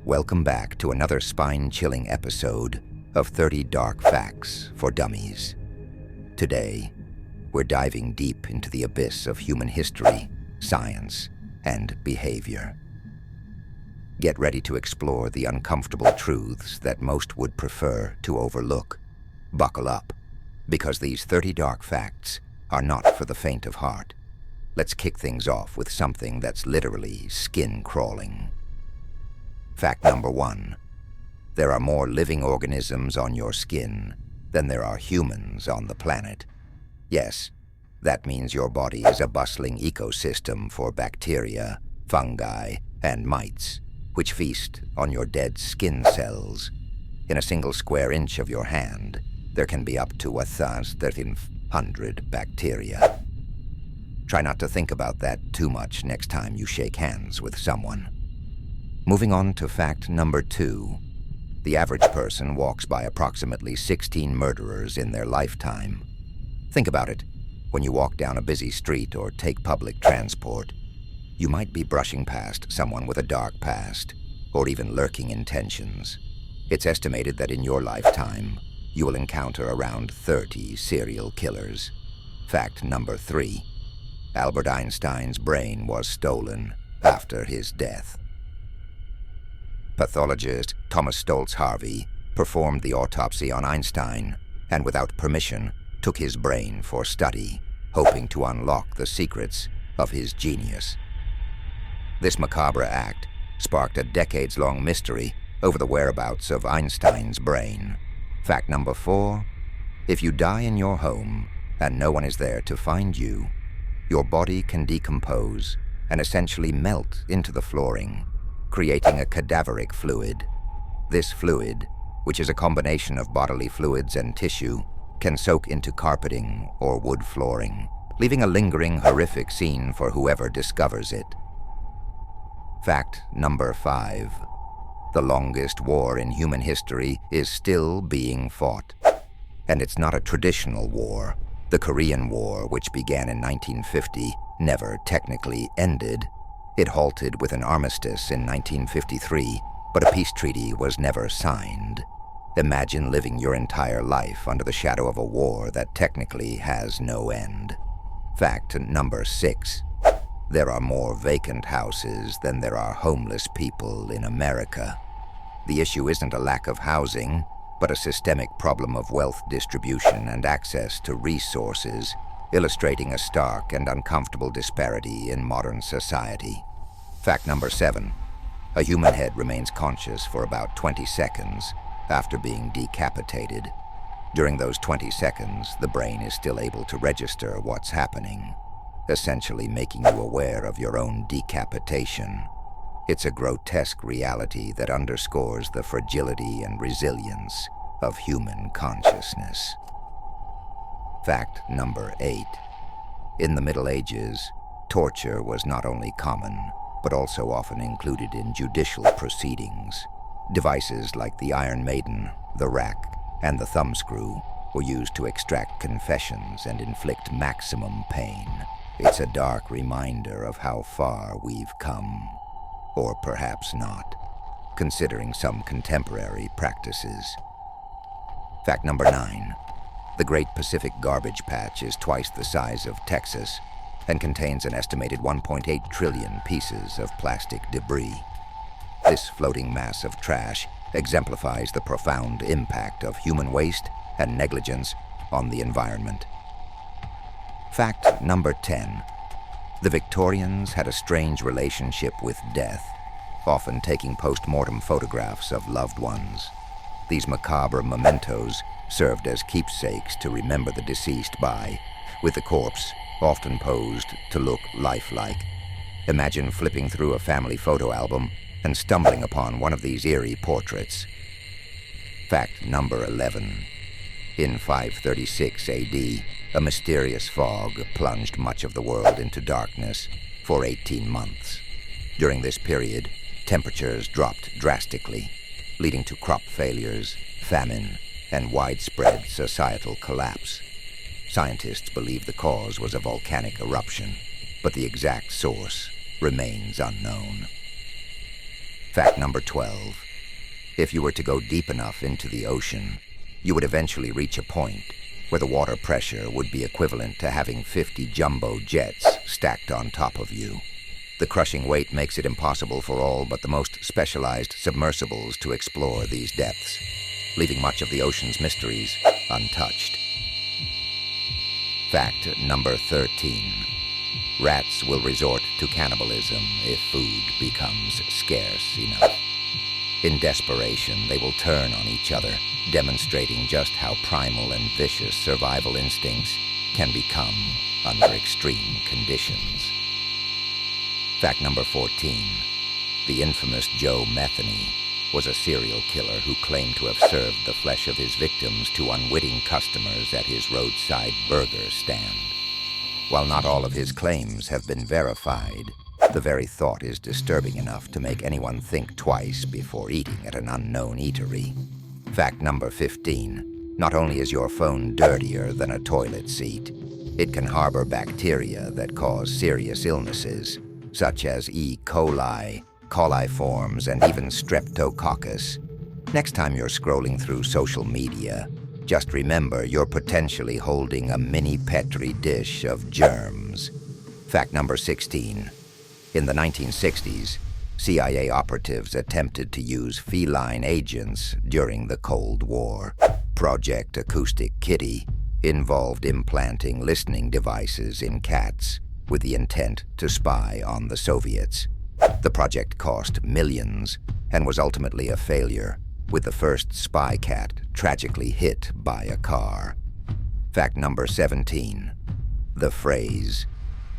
Welcome back to another spine-chilling episode of 30 Dark Facts for Dummies. Today, we're diving deep into the abyss of human history, science, and behavior. Get ready to explore the uncomfortable truths that most would prefer to overlook. Buckle up, because these 30 dark facts are not for the faint of heart. Let's kick things off with something that's literally skin-crawling. Fact number 1. There are more living organisms on your skin than there are humans on the planet. Yes, that means your body is a bustling ecosystem for bacteria, fungi, and mites, which feast on your dead skin cells. In a single square inch of your hand, there can be up to 1,300 bacteria. Try not to think about that too much next time you shake hands with someone. Moving on to fact number 2. The average person walks by approximately 16 murderers in their lifetime. Think about it. When you walk down a busy street or take public transport, you might be brushing past someone with a dark past, or even lurking intentions. It's estimated that in your lifetime, you will encounter around 30 serial killers. Fact number 3. Albert Einstein's brain was stolen after his death. Pathologist Thomas Stoltz Harvey performed the autopsy on Einstein and without permission took his brain for study, hoping to unlock the secrets of his genius. This macabre act sparked a decades-long mystery over the whereabouts of Einstein's brain. Fact number 4. If you die in your home and no one is there to find you, your body can decompose and essentially melt into the flooring, creating a cadaveric fluid. This fluid, which is a combination of bodily fluids and tissue, can soak into carpeting or wood flooring, leaving a lingering, horrific scene for whoever discovers it. Fact number 5. The longest war in human history is still being fought. And it's not a traditional war. The Korean War, which began in 1950, never technically ended. It halted with an armistice in 1953, but a peace treaty was never signed. Imagine living your entire life under the shadow of a war that technically has no end. Fact number 6. There are more vacant houses than there are homeless people in America. The issue isn't a lack of housing, but a systemic problem of wealth distribution and access to resources, illustrating a stark and uncomfortable disparity in modern society. Fact number 7. A human head remains conscious for about 20 seconds after being decapitated. During those 20 seconds, the brain is still able to register what's happening, essentially making you aware of your own decapitation. It's a grotesque reality that underscores the fragility and resilience of human consciousness. Fact number 8. In the Middle Ages, torture was not only common, but also often included in judicial proceedings. Devices like the Iron Maiden, the rack, and the thumbscrew were used to extract confessions and inflict maximum pain. It's a dark reminder of how far we've come. Or perhaps not, considering some contemporary practices. Fact number 9. The Great Pacific Garbage Patch is twice the size of Texas and contains an estimated 1.8 trillion pieces of plastic debris. This floating mass of trash exemplifies the profound impact of human waste and negligence on the environment. Fact number 10. The Victorians had a strange relationship with death, often taking post-mortem photographs of loved ones. These macabre mementos served as keepsakes to remember the deceased by, with the corpse often posed to look lifelike. Imagine flipping through a family photo album and stumbling upon one of these eerie portraits. Fact number 11. In 536 AD, a mysterious fog plunged much of the world into darkness for 18 months. During this period, temperatures dropped drastically, leading to crop failures, famine, and widespread societal collapse. Scientists believe the cause was a volcanic eruption, but the exact source remains unknown. Fact number 12. If you were to go deep enough into the ocean, you would eventually reach a point where the water pressure would be equivalent to having 50 jumbo jets stacked on top of you. The crushing weight makes it impossible for all but the most specialized submersibles to explore these depths, leaving much of the ocean's mysteries untouched. Fact number 13. Rats will resort to cannibalism if food becomes scarce enough. In desperation, they will turn on each other, demonstrating just how primal and vicious survival instincts can become under extreme conditions. Fact number 14. The infamous Joe Metheny was a serial killer who claimed to have served the flesh of his victims to unwitting customers at his roadside burger stand. While not all of his claims have been verified, the very thought is disturbing enough to make anyone think twice before eating at an unknown eatery. Fact number 15. Not only is your phone dirtier than a toilet seat, it can harbor bacteria that cause serious illnesses, such as E. coli, coliforms, and even streptococcus. Next time you're scrolling through social media, just remember you're potentially holding a mini Petri dish of germs. Fact number 16. In the 1960s, CIA operatives attempted to use feline agents during the Cold War. Project Acoustic Kitty involved implanting listening devices in cats with the intent to spy on the Soviets. The project cost millions and was ultimately a failure, with the first spy cat tragically hit by a car. Fact number 17. The phrase,